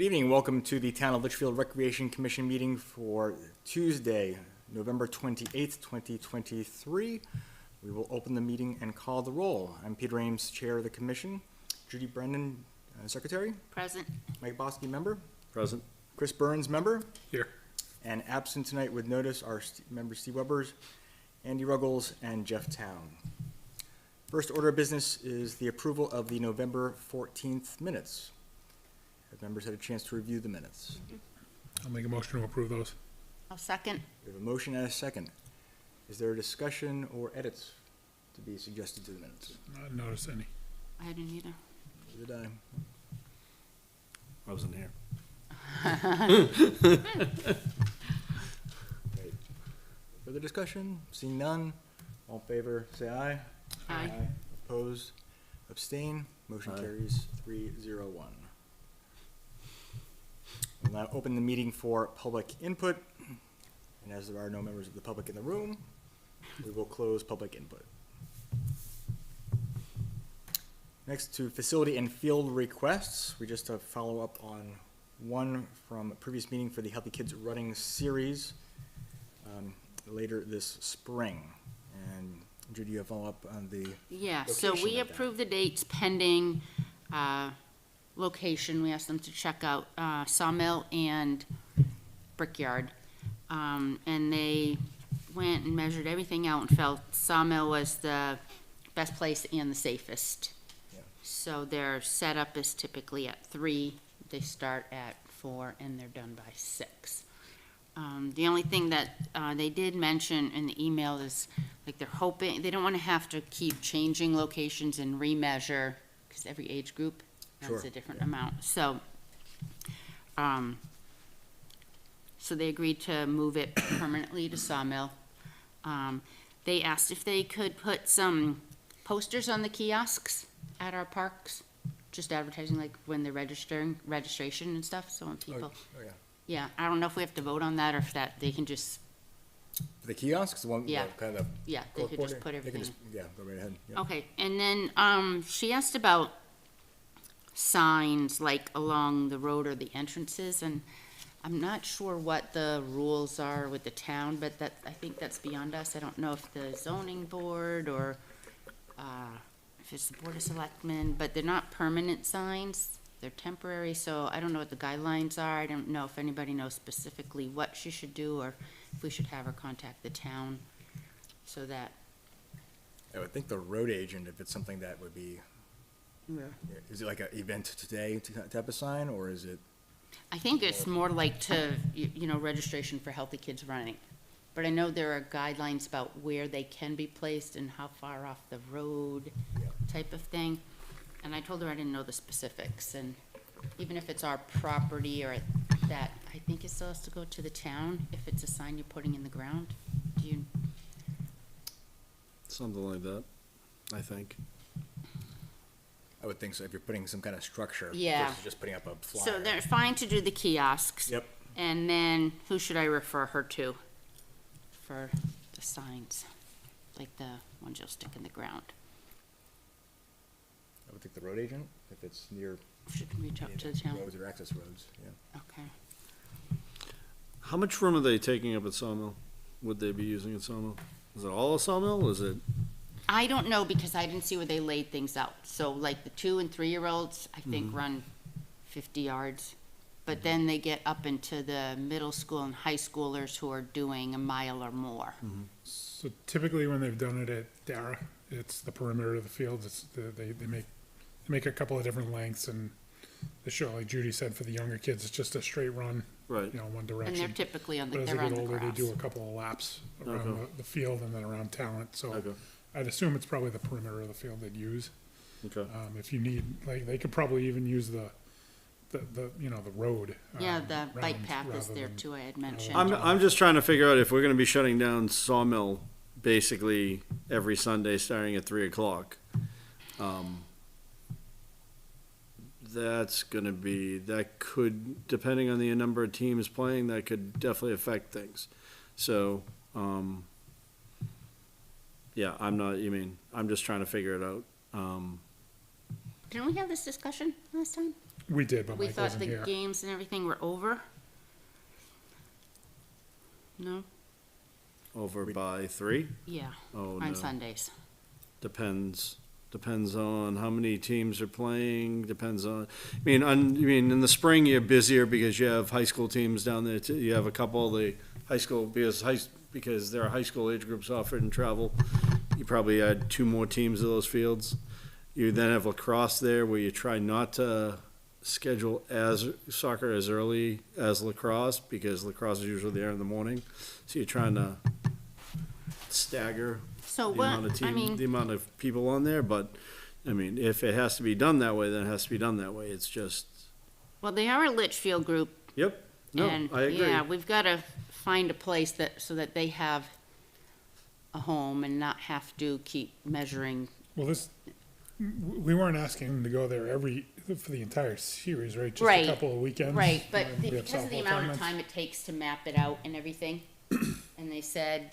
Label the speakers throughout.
Speaker 1: Good evening. Welcome to the Town of Litchfield Recreation Commission meeting for Tuesday, November 28th, 2023. We will open the meeting and call the roll. I'm Peter Ames, Chair of the Commission. Judy Brennan, Secretary.
Speaker 2: Present.
Speaker 1: Mike Bosky, Member.
Speaker 3: Present.
Speaker 1: Chris Burns, Member.
Speaker 3: Here.
Speaker 1: And absent tonight with notice are members Steve Webbers, Andy Ruggles, and Jeff Town. First order of business is the approval of the November 14th minutes. Have members had a chance to review the minutes?
Speaker 3: I'll make a motion to approve those.
Speaker 2: I'll second.
Speaker 1: We have a motion and a second. Is there a discussion or edits to be suggested to the minutes?
Speaker 3: Not noticed any.
Speaker 2: I didn't either.
Speaker 1: Did I?
Speaker 3: I wasn't here.
Speaker 1: Great. Further discussion? Seeing none, all in favor, say aye.
Speaker 2: Aye.
Speaker 1: Opposed? Abstain? Motion
Speaker 3: Aye.
Speaker 1: carries 3-0-1. We'll now open the meeting for public input. And as there are no members of the public in the room, we will close public input. Next to facility and field requests, we just follow up on one from a previous meeting for the Healthy Kids Running Series later this spring. And Judy, you have follow up on the
Speaker 2: Yeah, so
Speaker 1: location
Speaker 2: we
Speaker 1: of that.
Speaker 2: approved the dates pending location. We asked them to check out Sawmill and Brickyard. And they went and measured everything out and felt Sawmill was the best place and the safest.
Speaker 1: Yeah.
Speaker 2: So their setup is typically at 3. They start at 4 and they're done by 6. The only thing that they did mention in the email is, like, they're hoping, they don't want to have to keep changing locations and remeasure, because every age group has
Speaker 1: Sure.
Speaker 2: a different amount. So, so they agreed to move it permanently to Sawmill. They asked if they could put some posters on the kiosks at our parks, just advertising, like, when they're registration and stuff, so when people.
Speaker 1: Oh, yeah.
Speaker 2: Yeah, I don't know if we have to vote on that or if that, they can just,
Speaker 1: The kiosks, the one,
Speaker 2: Yeah.
Speaker 1: kind of.
Speaker 2: yeah, they could just put
Speaker 1: They can
Speaker 2: everything.
Speaker 1: just, yeah, go right ahead. Yeah.
Speaker 2: Okay, and then, she asked about signs, like, along the road or the entrances, and I'm not sure what the rules are with the town, but that, I think that's beyond us. I don't know if the zoning board or, if it's the Board of Selectmen, but they're not permanent signs. They're temporary, so I don't know what the guidelines are. I don't know if anybody knows specifically what she should do, or if we should have her contact the town, so that.
Speaker 1: I would think the road agent, if it's something that would be, is it like an event today type of sign, or is it?
Speaker 2: I think it's more like to, you know, registration for Healthy Kids Running. But I know there are guidelines about where they can be placed and how far off the road type of thing. And I told her I didn't know the specifics, and even if it's our property or that, I think it still has to go to the town if it's a sign you're putting in the ground. Do you?
Speaker 3: Something like that, I think.
Speaker 1: I would think so, if you're putting some kind of structure.
Speaker 2: Yeah.
Speaker 1: Versus just putting up a flyer.
Speaker 2: So they're fine to do the kiosks.
Speaker 1: Yep.
Speaker 2: And then who should I refer her to for the signs, like the ones you'll stick in the ground?
Speaker 1: I would think the road agent, if it's near
Speaker 2: She can reach out to the town.
Speaker 1: roads or access roads, yeah.
Speaker 2: Okay.
Speaker 3: How much room are they taking up at Sawmill? Would they be using at Sawmill? Is it all a Sawmill? Is it?
Speaker 2: I don't know, because I didn't see where they laid things out. So like the 2 and 3-year-olds, I think run 50 yards. But then they get up into the middle school and high schoolers who are doing a mile or more.
Speaker 4: So typically when they've done it at Dara, it's the perimeter of the field. It's they make a couple of different lengths, and the show, like Judy said, for the younger kids, it's just a straight run,
Speaker 3: Right.
Speaker 4: you know, one
Speaker 2: And
Speaker 4: direction.
Speaker 2: they're typically on the,
Speaker 4: But as they
Speaker 2: they're on
Speaker 4: get
Speaker 2: the
Speaker 4: older, they
Speaker 2: grass.
Speaker 4: do a couple of laps around
Speaker 3: Okay.
Speaker 4: the field and then around Talent. So
Speaker 3: Okay.
Speaker 4: I'd assume it's probably the perimeter of the field they'd use.
Speaker 3: Okay.
Speaker 4: If you need, like, they could probably even use the you know, the road.
Speaker 2: Yeah, the bike
Speaker 4: round
Speaker 2: path is
Speaker 4: rather
Speaker 2: there
Speaker 4: than-
Speaker 2: too, I had mentioned.
Speaker 3: I'm just trying to figure out if we're gonna be shutting down Sawmill basically every Sunday starting at 3:00. That's gonna be, that could, depending on the number of teams playing, that could definitely affect things. So, yeah, I'm just trying to figure it out.
Speaker 2: Didn't we have this discussion last time?
Speaker 4: We did, but
Speaker 2: We
Speaker 4: Mike
Speaker 2: thought
Speaker 4: wasn't
Speaker 2: the
Speaker 4: here.
Speaker 2: games and everything were over? No?
Speaker 3: Over by 3?
Speaker 2: Yeah,
Speaker 3: Oh, no.
Speaker 2: on Sundays.
Speaker 3: Depends on how many teams are playing, depends on, in the spring, you're busier because you have high school teams down there, too. You have a couple of the high school, because there are high school age groups offered in travel. You probably add 2 more teams to those fields. You then have lacrosse there, where you try not to schedule soccer as early as lacrosse, because lacrosse is usually there in the morning. So you're trying to stagger
Speaker 2: So
Speaker 3: the amount of
Speaker 2: what, I mean,
Speaker 3: the amount of people on there, but, if it has to be done that way, then it has to be done that way. It's just,
Speaker 2: well, they are a Litchfield group.
Speaker 3: yep, no,
Speaker 2: And,
Speaker 3: I agree.
Speaker 2: yeah, we've gotta find a place so that they have a home and not have to keep measuring.
Speaker 4: Well, we weren't asking them to go there for the entire series, right? Just
Speaker 2: Right.
Speaker 4: a couple of weekends.
Speaker 2: Right, but
Speaker 4: and we have
Speaker 2: because of the
Speaker 4: softball
Speaker 2: amount of
Speaker 4: tournaments.
Speaker 2: time it takes to map it out and everything, and they said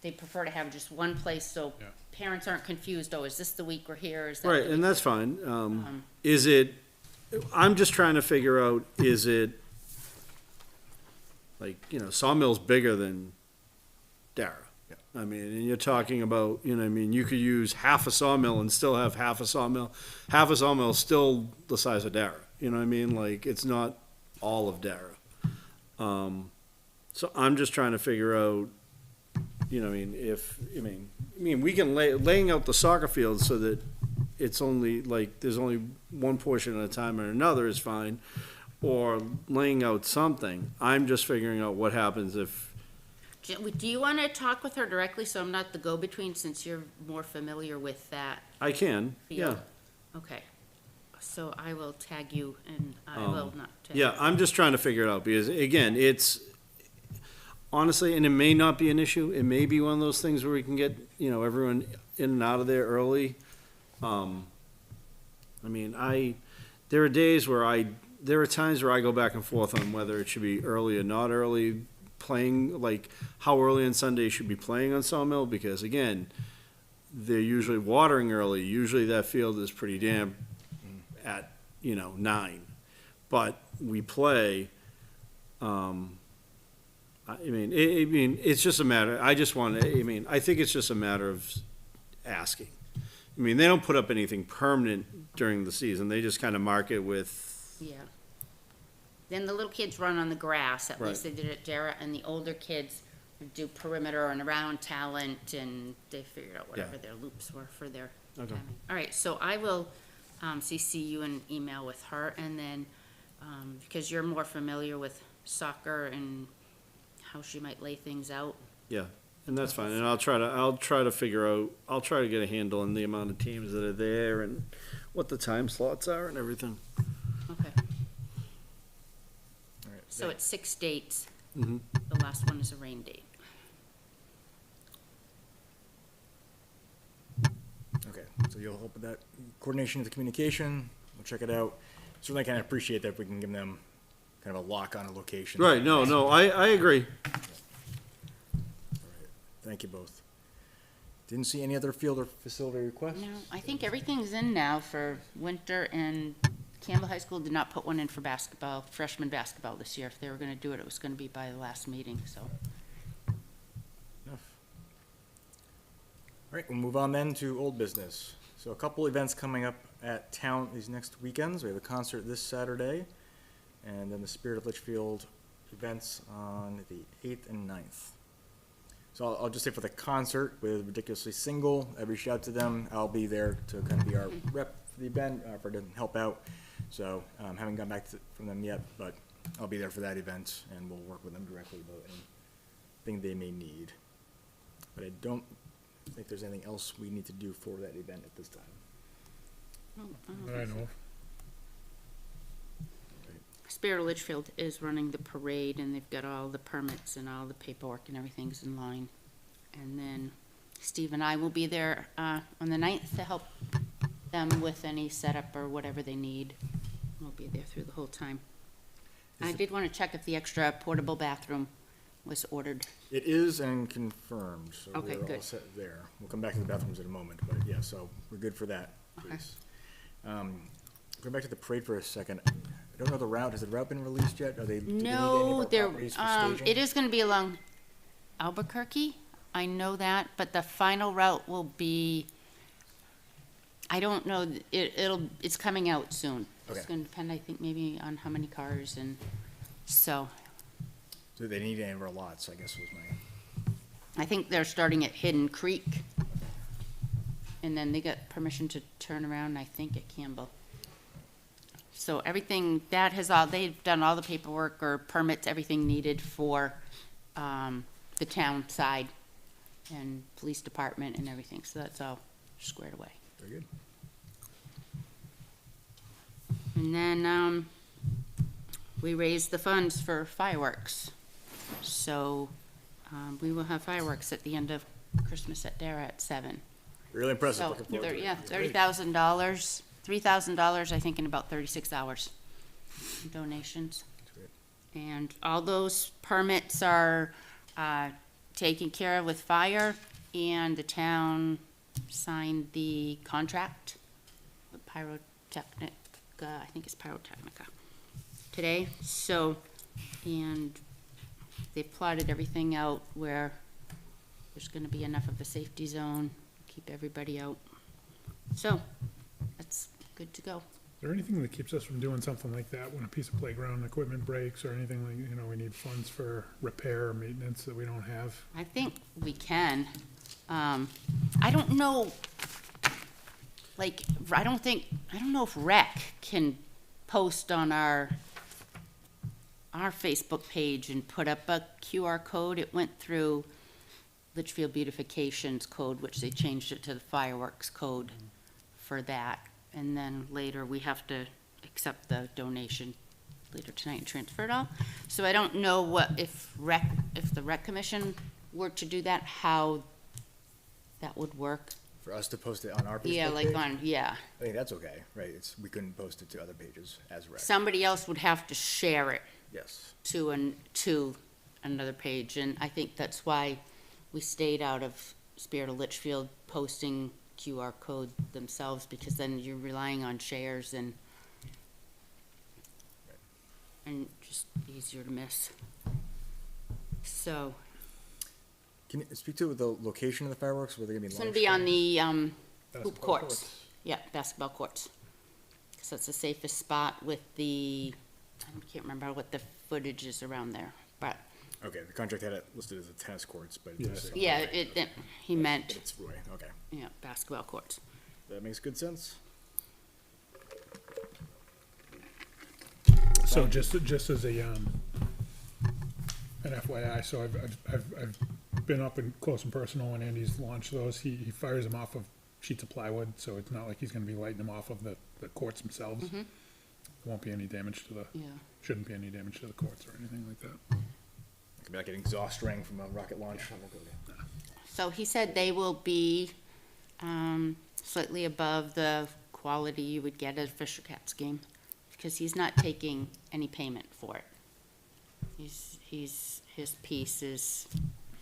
Speaker 2: they prefer to have just one place, so
Speaker 4: Yeah.
Speaker 2: parents aren't confused, oh, is this the week we're here, is that?
Speaker 3: Right,
Speaker 2: the
Speaker 3: and
Speaker 2: week
Speaker 3: that's fine. Is it, I'm just trying to figure out, is it, like, Sawmill's bigger than Dara.
Speaker 1: Yeah.
Speaker 3: And you're talking about, you could use half a sawmill and still have half a sawmill. Half a sawmill is still the size of Dara, Like, it's not all of Dara. So I'm just trying to figure out, we can laying out the soccer field so that it's only, like, there's only one portion at a time and another is fine, or laying out something. I'm just figuring out what happens if,
Speaker 2: Do you wanna talk with her directly, so I'm not the go-between, since you're more familiar with that
Speaker 3: I can, yeah.
Speaker 2: field? Okay, so I will tag you, and I will not tag.
Speaker 3: Yeah, I'm just trying to figure it out, because, again, it's, honestly, and it may not be an issue, it may be one of those things where we can get, everyone in and out of there early. There are days where there are times where I go back and forth on whether it should be early or not early, playing, like, how early on Sunday you should be playing on Sawmill, because, again, they're usually watering early, usually that field is pretty damp at, 9. But we play, it's just a matter, I think it's just a matter of asking. They don't put up anything permanent during the season, they just kind of mark it with,
Speaker 2: Yeah. Then the little kids run on the grass, at least they
Speaker 3: Right.
Speaker 2: did at Dara, and the older kids do perimeter and around talent, and they figured out whatever
Speaker 3: Yeah.
Speaker 2: their loops were for their
Speaker 3: Okay.
Speaker 2: timing. All right, so I will, CC you an email with her, and then, because you're more familiar with soccer and how she might lay things out.
Speaker 3: yeah, and that's fine, and I'll try to figure out, I'll try to get a handle on the amount of teams that are there and what the time slots are and everything.
Speaker 2: Okay,
Speaker 1: All right,
Speaker 2: so it's 6 dates.
Speaker 3: Mhm.
Speaker 2: The last one is a rain date.
Speaker 1: Okay, so you'll help with that coordination of the communication, we'll check it out. Certainly kind of appreciate that if we can give them kind of a lock on a location.
Speaker 3: Right, no, I agree.
Speaker 1: Thank you both. Didn't see any other field or facility requests?
Speaker 2: No, I think everything's in now for winter, and Campbell High School did not put one in for basketball, freshman basketball this year. If they were gonna do it, it was gonna be by the last meeting, so.
Speaker 1: Enough. All right, we'll move on then to old business. So a couple events coming up at town these next weekends. We have a concert this Saturday, and then the Spirit of Litchfield events on the 8th and 9th. So I'll just say for the concert with Ridiculously Single, I reached out to them. I'll be there to kind of be our rep for the event, for to help out. So haven't gotten back from them yet, but I'll be there for that event, and we'll work with them directly about anything they may need. But I don't think there's anything else we need to do for that event at this time.
Speaker 4: I know.
Speaker 2: Spirit of Litchfield is running the parade, and they've got all the permits and all the paperwork and everything's in line. And then Steve and I will be there, on the 9th to help them with any setup or whatever they need. We'll be there through the whole time. I did wanna check if the extra portable bathroom was ordered.
Speaker 1: It is and confirmed, so
Speaker 2: Okay,
Speaker 1: we're all
Speaker 2: good.
Speaker 1: set there. We'll come back to the bathrooms in a moment, but yeah, so we're good for that
Speaker 2: Okay.
Speaker 1: piece. Going back to the parade for a second, I don't know the route. Has the route been released yet? Are they, do they need any of
Speaker 2: No,
Speaker 1: our
Speaker 2: there,
Speaker 1: properties for staging?
Speaker 2: it is gonna be along Albuquerque, I know that, but the final route will be, I don't know, it's coming out soon. It's
Speaker 1: Okay.
Speaker 2: gonna depend, I think, maybe on how many cars and, so,
Speaker 1: Do they need any of our lots, I guess was my,
Speaker 2: I think they're starting at Hidden Creek. And then they got permission to turn around, I think, at Campbell. So everything, that has all, they've done all the paperwork or permits, everything needed for, the town side and police department and everything, so that's all squared away.
Speaker 1: very good.
Speaker 2: And then, we raised the funds for fireworks. So, we will have fireworks at the end of Christmas at Dara at 7.
Speaker 1: Really impressive.
Speaker 2: So,
Speaker 1: Looking forward to it.
Speaker 2: yeah,
Speaker 1: Great.
Speaker 2: $30,000, $3,000, I think, in about 36 hours in donations.
Speaker 1: Great.
Speaker 2: And all those permits are, taken care of with fire, and the town signed the contract with Pyrotechnica, I think it's Pyrotechnica, today. So, and they plotted everything out where there's gonna be enough of a safety zone, keep everybody out. So, that's good to go.
Speaker 4: Is there anything that keeps us from doing something like that when a piece of playground equipment breaks or anything like, you know, we need funds for repair or maintenance that we don't have?
Speaker 2: I think we can. I don't know, like, I don't know if rec can post on our Facebook page and put up a QR code. It went through Litchfield Beautification's code, which they changed it to the fireworks code for that. And then later, we have to accept the donation later tonight and transfer it all. So I don't know what, if the rec commission were to do that, how that would work.
Speaker 1: For us to post it on our Facebook
Speaker 2: Yeah, like
Speaker 1: page?
Speaker 2: on, yeah.
Speaker 1: I think that's okay, right? We couldn't post it to other pages as rec.
Speaker 2: Somebody else would have to share it
Speaker 1: Yes.
Speaker 2: to another page, and I think that's why we stayed out of Spirit of Litchfield posting QR code themselves, because then you're relying on shares and just easier to miss. So,
Speaker 1: Can you speak to the location of the fireworks? Where they're gonna be
Speaker 2: it's gonna
Speaker 1: launched
Speaker 2: be on
Speaker 1: from?
Speaker 2: the, hoop
Speaker 4: Basketball
Speaker 2: courts. Yeah, basketball courts. Because that's the safest spot with the, I can't remember what the footage is around there, but,
Speaker 1: Okay, the contract had it listed as the tennis courts, but.
Speaker 4: Yeah.
Speaker 1: it's-
Speaker 2: yeah, he
Speaker 1: But
Speaker 2: meant,
Speaker 1: it's Roy, okay.
Speaker 2: yeah, basketball courts.
Speaker 1: That makes good sense.
Speaker 4: So just as a, an FYI, so I've been up and close and personal when Andy's launched those. He fires them off of sheets of plywood, so it's not like he's gonna be lighting them off of the courts themselves. Won't be any damage to
Speaker 2: Yeah.
Speaker 4: shouldn't be any damage to the courts or anything like that.
Speaker 1: It could be like an exhaust ring from a rocket launch.
Speaker 2: So he said they will be, slightly above the quality you would get at a Fisher Cats game, because he's not taking any payment for it. His piece is,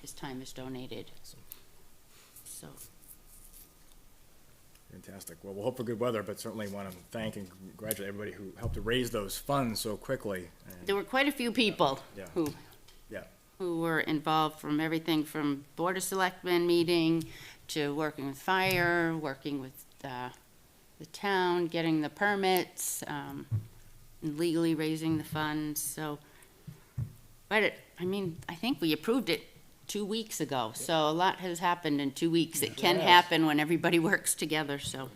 Speaker 2: his time is donated. So,
Speaker 1: Fantastic. Well, we'll hope for good weather, but certainly want to thank and congratulate everybody who helped to raise those funds so quickly. And,
Speaker 2: there were quite a few people
Speaker 1: Yeah. Yeah.
Speaker 2: who were involved, from everything from Board of Selectmen meeting to working with fire, working with the town, getting the permits, and legally raising the funds, so. But I think we approved it 2 weeks ago, so a lot has happened in 2 weeks. It can
Speaker 1: has.
Speaker 2: happen when everybody works together, so.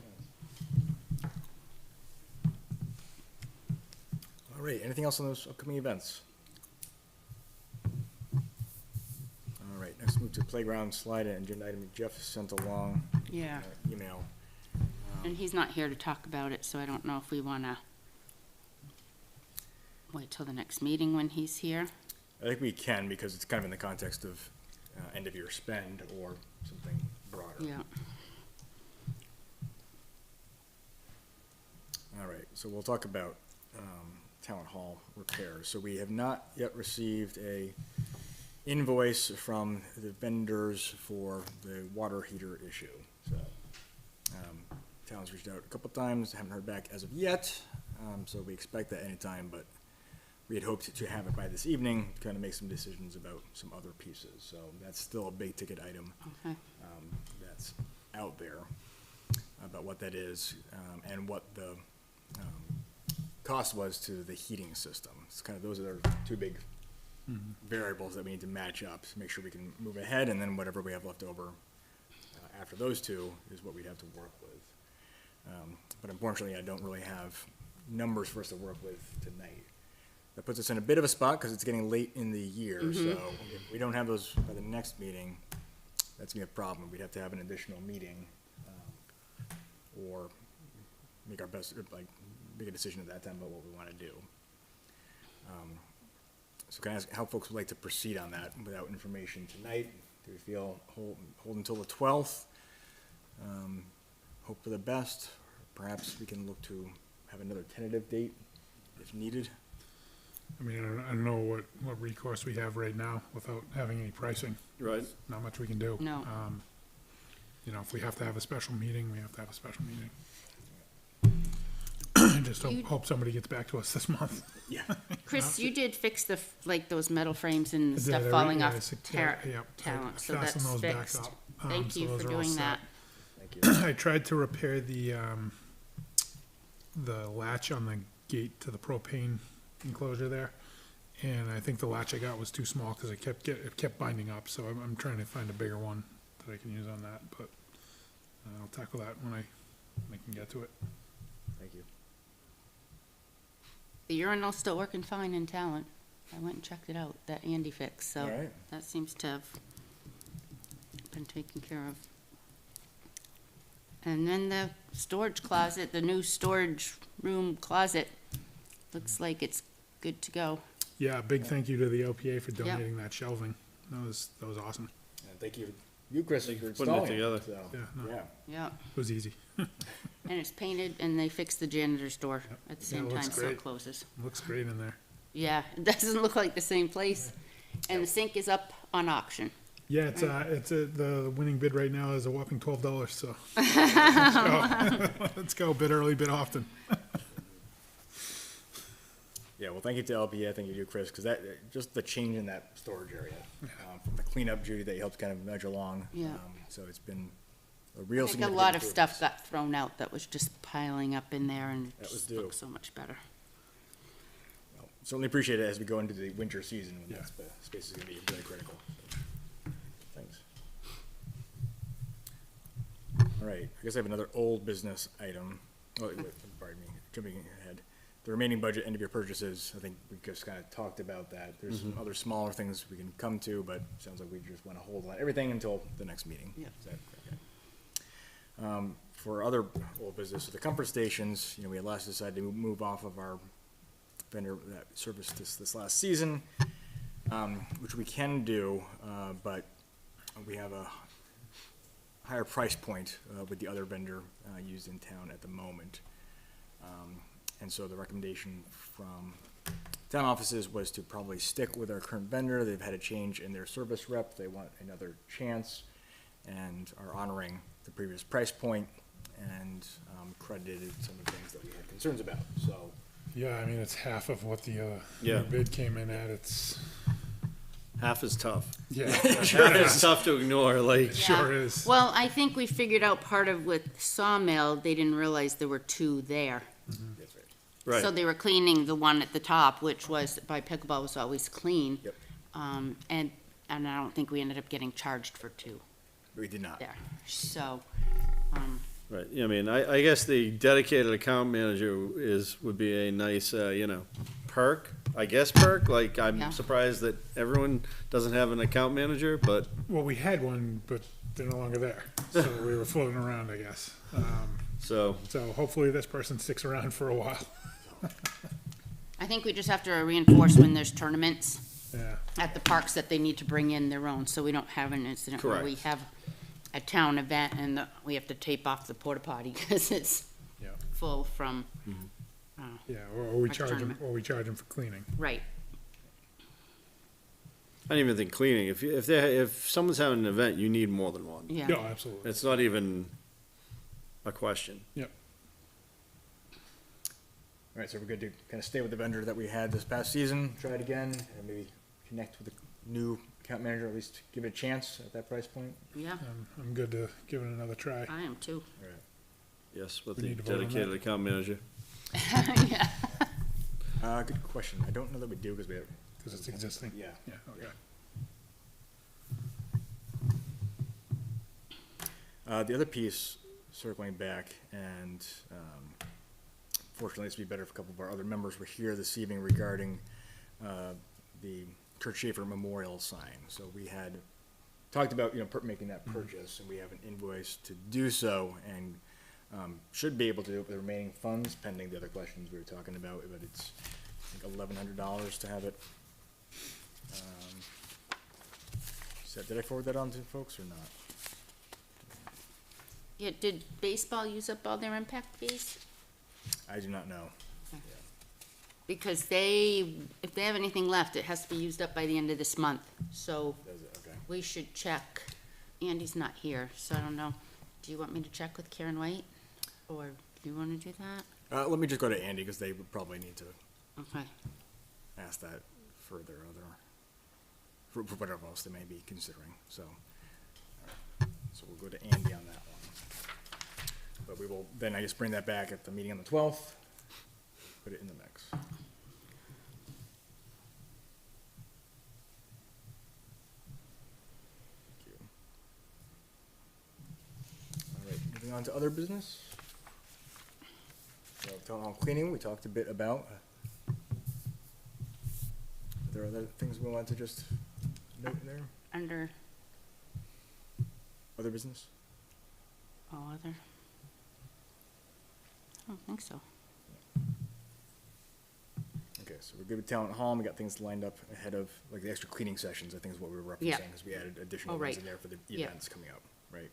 Speaker 1: All right, anything else on those upcoming events? All right, next move to playground slide and agenda item Jeff sent along
Speaker 2: Yeah.
Speaker 1: email.
Speaker 2: And he's not here to talk about it, so I don't know if we wanna wait till the next meeting when he's here.
Speaker 1: I think we can, because it's kind of in the context of end of year spend or something broader.
Speaker 2: Yeah.
Speaker 1: All right, so we'll talk about town hall repairs. So we have not yet received a invoice from the vendors for the water heater issue. So town's reached out a couple times, haven't heard back as of yet, so we expect that anytime, but we had hoped to have it by this evening, to kind of make some decisions about some other pieces, so that's still a big ticket item.
Speaker 2: Okay.
Speaker 1: That's out there about what that is, and what the, cost was to the heating system. It's kind of, those are the two big variables that we need to match up to make sure we can move ahead, and then whatever we have left over after those two is what we'd have to work with. But unfortunately, I don't really have numbers for us to work with tonight. That puts us in a bit of a spot because it's getting late in the year, so if we don't have those by the next meeting, that's gonna be a problem. We'd have to have an additional meeting, or make our best, like, make a decision at that time about what we wanna do. So can I ask how folks would like to proceed on that without information tonight? Do we feel hold until the 12th? Hope for the best. Perhaps we can look to have another tentative date if needed.
Speaker 4: I mean, I don't know what recourse we have right now without having any pricing.
Speaker 3: Right.
Speaker 4: Not much we can do.
Speaker 2: No.
Speaker 4: You know, if we have to have a special meeting, we have to have a special meeting. I just hope somebody gets back to us this month.
Speaker 1: Yeah.
Speaker 2: Chris, you did fix like those metal frames and
Speaker 4: I did,
Speaker 2: stuff
Speaker 4: I
Speaker 2: falling
Speaker 4: re-
Speaker 2: off
Speaker 4: I
Speaker 2: talent, so
Speaker 4: fastened
Speaker 2: that's
Speaker 4: those back
Speaker 2: fixed.
Speaker 4: up.
Speaker 2: Thank
Speaker 4: So
Speaker 2: you
Speaker 4: those
Speaker 2: for
Speaker 4: are all
Speaker 2: doing
Speaker 4: set.
Speaker 2: that.
Speaker 1: Thank you.
Speaker 4: I tried to repair the latch on the gate to the propane enclosure there, and I think the latch I got was too small because it kept binding up. So I'm trying to find a bigger one that I can use on that. But I'll tackle that when I can get to it.
Speaker 1: Thank you.
Speaker 2: The urinal's still working fine in Talent. I went and checked it out, that Andy fix, so
Speaker 1: All right.
Speaker 2: that seems to have been taken care of. And then the storage closet, the new storage room closet, looks like it's good to go.
Speaker 4: Yeah, big thank you to the OPA for donating that shelving. That was awesome.
Speaker 1: And thank you, Chris, for
Speaker 3: Putting it
Speaker 1: installing
Speaker 3: together.
Speaker 1: So,
Speaker 4: Yeah, no.
Speaker 1: yeah.
Speaker 2: Yeah,
Speaker 4: It was easy.
Speaker 2: and it's painted, and they fixed the janitor's door at the
Speaker 4: Yeah,
Speaker 2: same
Speaker 4: it looks
Speaker 2: time, so it
Speaker 4: great.
Speaker 2: closes.
Speaker 4: Looks great in there.
Speaker 2: Yeah, it doesn't look like the same place. And the sink is up on auction.
Speaker 4: Yeah, it's the winning bid right now is a whopping $12. So let's go. Bid early, bid often.
Speaker 1: Yeah, well, thank you to LPA, thank you to Chris, because that, just the change in that storage area, from the cleanup duty that you helped kind of nudge along.
Speaker 2: Yeah.
Speaker 1: So it's been a real
Speaker 2: I think a
Speaker 1: significant
Speaker 2: lot of stuff
Speaker 1: improvements.
Speaker 2: got thrown out that was just piling up in there and it
Speaker 1: That was
Speaker 2: just
Speaker 1: due.
Speaker 2: looks so much better.
Speaker 1: Well, certainly appreciate it as we go into the winter season, when
Speaker 4: Yeah.
Speaker 1: that space is gonna be really critical. Thanks. All right, I guess I have another old business item. Oh, wait, pardon me, jumping ahead. The remaining budget end-of-year purchases, I think we just kind of talked about that. There's some other smaller things we can come to, but it sounds like we just want to hold on everything until the next meeting.
Speaker 2: Yeah.
Speaker 1: Is that okay? For other old business, the comfort stations, you know, we had last decided to move off of our vendor that serviced this last season, which we can do, but we have a higher price point with the other vendor used in town at the moment. And so the recommendation from town offices was to probably stick with our current vendor. They've had a change in their service rep. They want another chance and are honoring the previous price point and credited some of the things that we had concerns about, so.
Speaker 4: Yeah, I mean it's half of what the
Speaker 3: Yeah.
Speaker 4: bid came in at. It's
Speaker 3: Half is tough.
Speaker 4: yeah,
Speaker 3: Half is tough to ignore, like,
Speaker 4: sure
Speaker 2: Yeah.
Speaker 4: is.
Speaker 2: Well, I think we figured out part of with Sawmill, they didn't realize there were two there.
Speaker 1: That's right.
Speaker 3: right.
Speaker 2: So they were cleaning the one at the top, which was, by pickleball was always clean.
Speaker 1: Yep.
Speaker 2: And I don't think we ended up getting charged for two
Speaker 1: We did not.
Speaker 2: there. So,
Speaker 3: Right, yeah, I mean, I guess the dedicated account manager would be a nice, perk, like,
Speaker 2: Yeah.
Speaker 3: I'm surprised that everyone doesn't have an account manager, but,
Speaker 4: Well, we had one, but they're no longer there, so we were floating around, I guess.
Speaker 3: so,
Speaker 4: So hopefully this person sticks around for a while.
Speaker 2: I think we just have to reinforce when there's tournaments
Speaker 4: Yeah,
Speaker 2: at the parks that they need to bring in their own, so we don't have an incident where we
Speaker 3: Correct.
Speaker 2: have a town event and we have to tape off the porta potty because it's
Speaker 4: yeah,
Speaker 2: full from,
Speaker 4: yeah. Or we
Speaker 2: Our
Speaker 4: charge them,
Speaker 2: tournament.
Speaker 4: or we charge them for cleaning.
Speaker 2: right.
Speaker 3: I don't even think cleaning, if someone's having an event, you need more than one.
Speaker 2: Yeah.
Speaker 4: Yeah, absolutely.
Speaker 3: It's not even, a question.
Speaker 4: Yep.
Speaker 1: All right, so we're good to kind of stay with the vendor that we had this past season, try it again, and maybe connect with a new account manager, at least give it a chance at that price point.
Speaker 2: Yeah,
Speaker 4: I'm good to give it another try.
Speaker 2: I am too.
Speaker 1: All right.
Speaker 3: Yes, with
Speaker 4: We
Speaker 3: the
Speaker 4: need to vote on
Speaker 3: dedicated
Speaker 4: that?
Speaker 3: account manager.
Speaker 2: Yeah.
Speaker 1: Good question. I don't know that we do because we have.
Speaker 4: Because it's existing.
Speaker 1: Yeah.
Speaker 4: Yeah, okay.
Speaker 1: The other piece, circling back, and fortunately, this would be better if a couple of our other members were here this evening regarding the Kurt Schaefer Memorial sign. So we had talked about, making that purchase, and we have an invoice to do so, and should be able to do it with the remaining funds, pending the other questions we were talking about, but it's, I think, $1,100 to have it. Did I forward that on to folks or not?
Speaker 2: Yeah, did baseball use up all their impact fees?
Speaker 1: I do not know.
Speaker 2: Because if they have anything left, it has to be used up by the end of this month, so
Speaker 1: Does it? Okay.
Speaker 2: we should check. Andy's not here, so I don't know. Do you want me to check with Karen White, or do you wanna do that?
Speaker 1: Let me just go to Andy, because they would probably need to
Speaker 2: Okay,
Speaker 1: ask that further, for whatever else they may be considering, so. So we'll go to Andy on that one. But we will then, I guess, bring that back at the meeting on the 12th, put it in the mix. Thank you. All right, moving on to other business. So town hall cleaning, we talked a bit about. Are there other things we want to just note in there?
Speaker 2: under
Speaker 1: Other business?
Speaker 2: all other? I don't think so.
Speaker 1: Okay, so we're good with town hall, and we got things lined up ahead of, like, the extra cleaning sessions, I think is what we were referencing,
Speaker 2: Yeah.
Speaker 1: because we added additional
Speaker 2: Oh,
Speaker 1: ones
Speaker 2: right.
Speaker 1: in there for the
Speaker 2: Yeah.
Speaker 1: events coming up, right?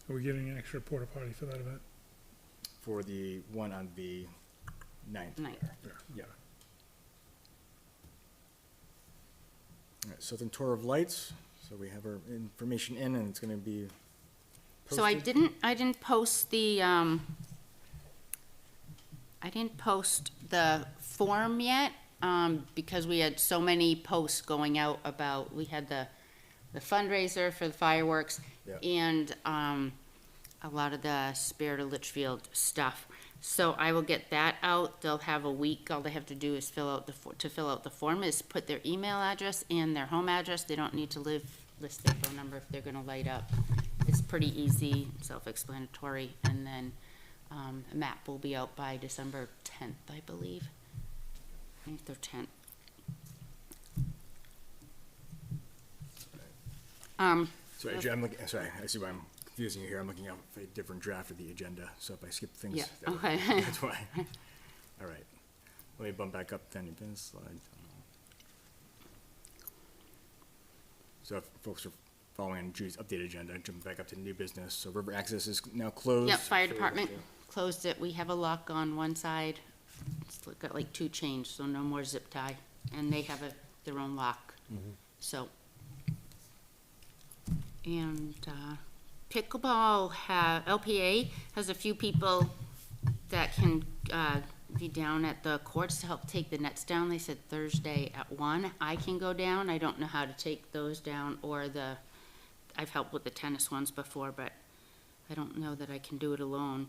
Speaker 4: Are we getting an extra porta potty for that event?
Speaker 1: For the one on the 9th.
Speaker 2: Ninth.
Speaker 1: Yeah. All right, Southern Tour of Lights, so we have our information in, and it's gonna be
Speaker 2: So I
Speaker 1: posted.
Speaker 2: didn't post the, I didn't post the form yet, because we had so many posts going out about, we had the fundraiser for the fireworks
Speaker 1: Yeah.
Speaker 2: and, a lot of the Spirit of Litchfield stuff. So I will get that out. They'll have a week. All they have to do is fill out the form is put their email address and their home address. They don't need to list their phone number if they're gonna light up. It's pretty easy, self-explanatory, and then, a map will be out by December 10th, I believe. 9th or 10th.
Speaker 1: So actually, I'm looking, sorry, I see why I'm confusing you here, I'm looking at a different draft of the agenda, so if I skip things.
Speaker 2: Yeah,
Speaker 1: that would-
Speaker 2: okay.
Speaker 1: That's why. All right, let me bump back up 10 minutes, slide. So if folks are following on Judy's updated agenda, jumping back up to new business, so river access is now closed.
Speaker 2: Yep, fire
Speaker 1: for-
Speaker 2: department closed it. We have a lock on one side. It's got like 2 chains, so no more zip tie. And they have their own lock, so. And, pickleball LPA has a few people that can, be down at the courts to help take the nets down. They said Thursday at 1. I can go down. I don't know how to take those down or I've helped with the tennis ones before, but I don't know that I can do it alone.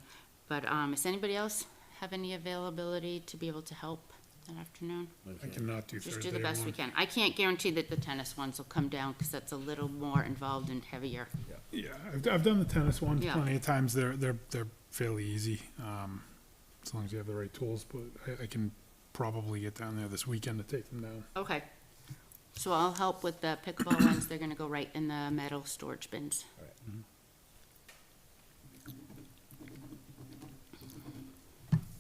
Speaker 2: But, does anybody else have any availability to be able to help that afternoon?
Speaker 4: I cannot do Thursday.
Speaker 2: Just do the best we can. I can't guarantee that the tennis ones will come down, because that's a little more involved and heavier.
Speaker 4: Yeah, I've done the tennis ones
Speaker 2: Yeah.
Speaker 4: plenty of times. They're fairly easy, as long as you have the right tools, but I can probably get down there this weekend to take them down.
Speaker 2: Okay. So I'll help with the pickleball ones. They're gonna go right in the metal storage bins.
Speaker 1: All right.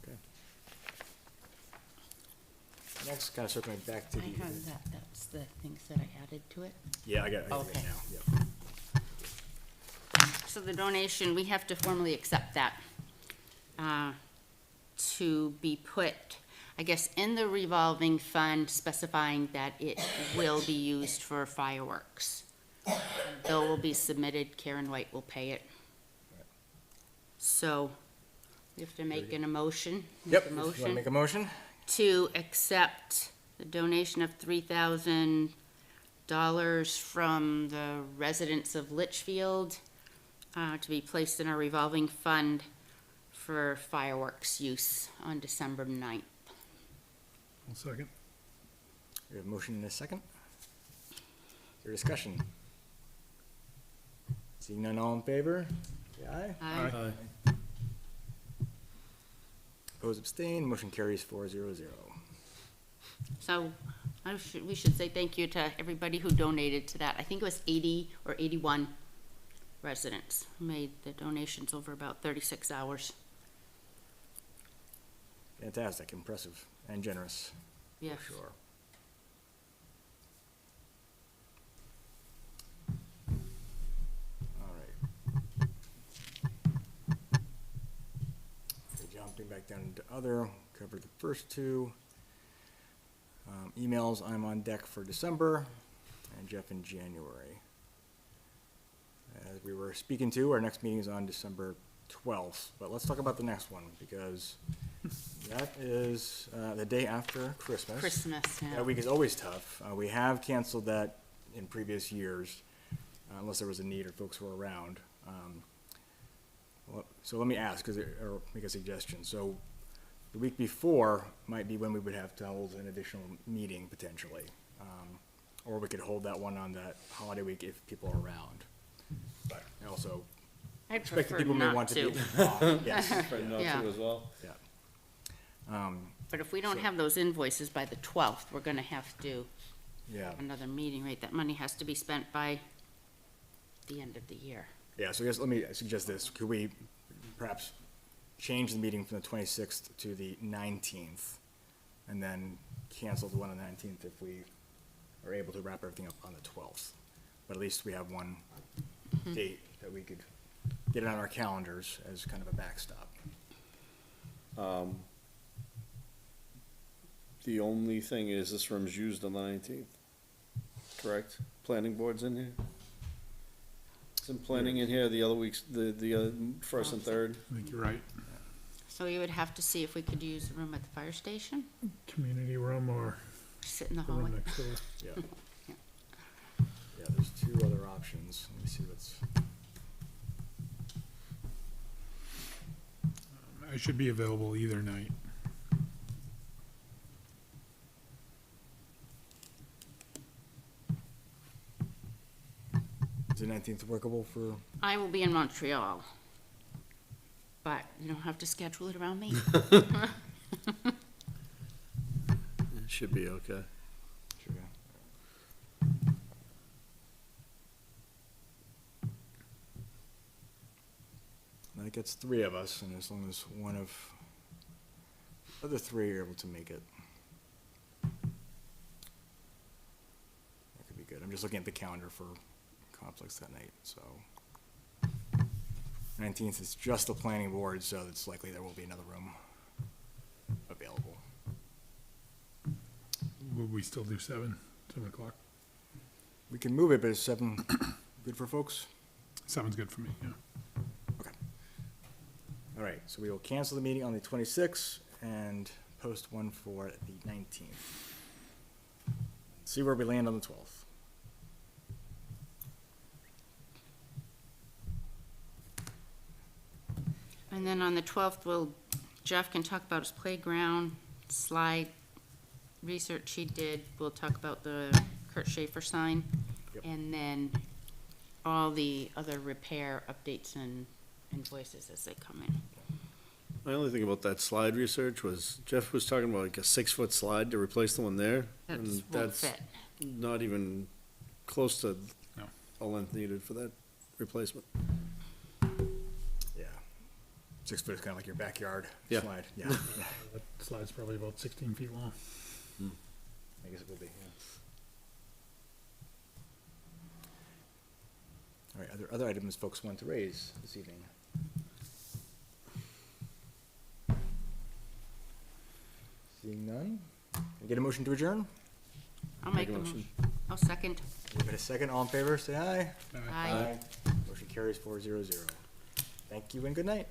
Speaker 1: Okay. Next, kind of circling back to
Speaker 2: I
Speaker 1: the.
Speaker 2: have that. That's the things that I added to it.
Speaker 1: Yeah, I got it
Speaker 2: Okay.
Speaker 1: now, yep.
Speaker 2: So the donation, we have to formally accept that, to be put, I guess, in the revolving fund, specifying that it will be used for fireworks. Bill will be submitted, Karen White will pay it. So, we have to make an emotion.
Speaker 1: Yep,
Speaker 2: Make a
Speaker 1: if you wanna
Speaker 2: motion
Speaker 1: make a motion?
Speaker 2: to accept the donation of $3,000 from the residents of Litchfield, to be placed in our revolving fund for fireworks use on December 9th.
Speaker 4: One second.
Speaker 1: We have a motion in a second. Is there discussion? Seeing none, all in favor? Say aye.
Speaker 2: Aye.
Speaker 1: Opposed, abstained, motion carries 4-0-0.
Speaker 2: So, we should say thank you to everybody who donated to that. I think it was 80 or 81 residents who made the donations over about 36 hours.
Speaker 1: Fantastic, impressive, and generous,
Speaker 2: Yes.
Speaker 1: for sure. All right. Okay, jumping back down into other, covered the first two. Emails, I'm on deck for December, and Jeff in January. As we were speaking to, our next meeting is on December 12th, but let's talk about the next one, because that is the day after Christmas.
Speaker 2: Christmas, yeah.
Speaker 1: That week is always tough. We have canceled that in previous years, unless there was a need or folks who were around. So let me ask, or make a suggestion. So the week before might be when we would have to hold an additional meeting potentially. Or we could hold that one on that holiday week if people are around. But also,
Speaker 2: I
Speaker 1: expect that
Speaker 2: prefer
Speaker 1: people may
Speaker 2: not
Speaker 1: want to
Speaker 2: to.
Speaker 1: be off. Yes,
Speaker 3: Right now
Speaker 2: Yeah.
Speaker 3: too as well.
Speaker 1: yeah.
Speaker 2: But if we don't
Speaker 1: So-
Speaker 2: have those invoices by the 12th, we're gonna have to
Speaker 1: Yeah.
Speaker 2: have another meeting, right? That money has to be spent by the end of the year.
Speaker 1: Yeah, so I guess let me suggest this. Could we perhaps change the meeting from the 26th to the 19th? And then cancel the one on the 19th if we are able to wrap everything up on the 12th. But at least we have one date that we could get it on our calendars as kind of a backstop.
Speaker 3: The only thing is this room's used on the 19th, correct? Planning board's in here? Isn't planning in here the other weeks, the first and third?
Speaker 4: I think you're right.
Speaker 2: So you would have to see if we could use the room at the fire station,
Speaker 4: Community room or
Speaker 2: sit in the
Speaker 4: the room
Speaker 2: hallway.
Speaker 4: next door.
Speaker 1: Yeah. Yeah, there's two other options. Let me see what's,
Speaker 4: I should be available either night.
Speaker 1: is the 19th workable for,
Speaker 2: I will be in Montreal, but you don't have to schedule it around me.
Speaker 3: It should be okay.
Speaker 1: sure, that gets three of us, and as long as one of the other three are able to make it, that could be good. I'm just looking at the calendar for conflicts that night, so. 19th is just the planning board, so it's likely there will be another room available.
Speaker 4: Would we still do 7 o'clock?
Speaker 1: We can move it, but is 7 good for folks?
Speaker 4: 7's good for me, yeah.
Speaker 1: Okay. All right, so we will cancel the meeting on the 26th and post one for the 19th. See where we land on the 12th.
Speaker 2: And then on the 12th, Jeff can talk about his playground slide research he did. We'll talk about the Kurt Schaefer sign.
Speaker 1: Yep.
Speaker 2: And then all the other repair updates and invoices as they come in.
Speaker 3: My only thing about that slide research was Jeff was talking about like a 6-foot slide to replace the one there.
Speaker 2: That
Speaker 3: and
Speaker 2: won't
Speaker 3: that's
Speaker 2: fit.
Speaker 3: not even close to
Speaker 4: No.
Speaker 3: a length needed for that replacement.
Speaker 1: Yeah. 6 foot is kind of like your backyard
Speaker 3: Yeah.
Speaker 1: slide. Yeah. Yeah.
Speaker 4: That slide's probably about 16 feet long.
Speaker 1: I guess it will be, yeah. All right, other items folks want to raise this evening? Seeing none? Can I get a motion to adjourn?
Speaker 2: I'll make a motion. I'll second.
Speaker 1: We've got a second. All in favor, say aye.
Speaker 2: Aye.
Speaker 1: Motion carries 4-0-0. Thank you and good night.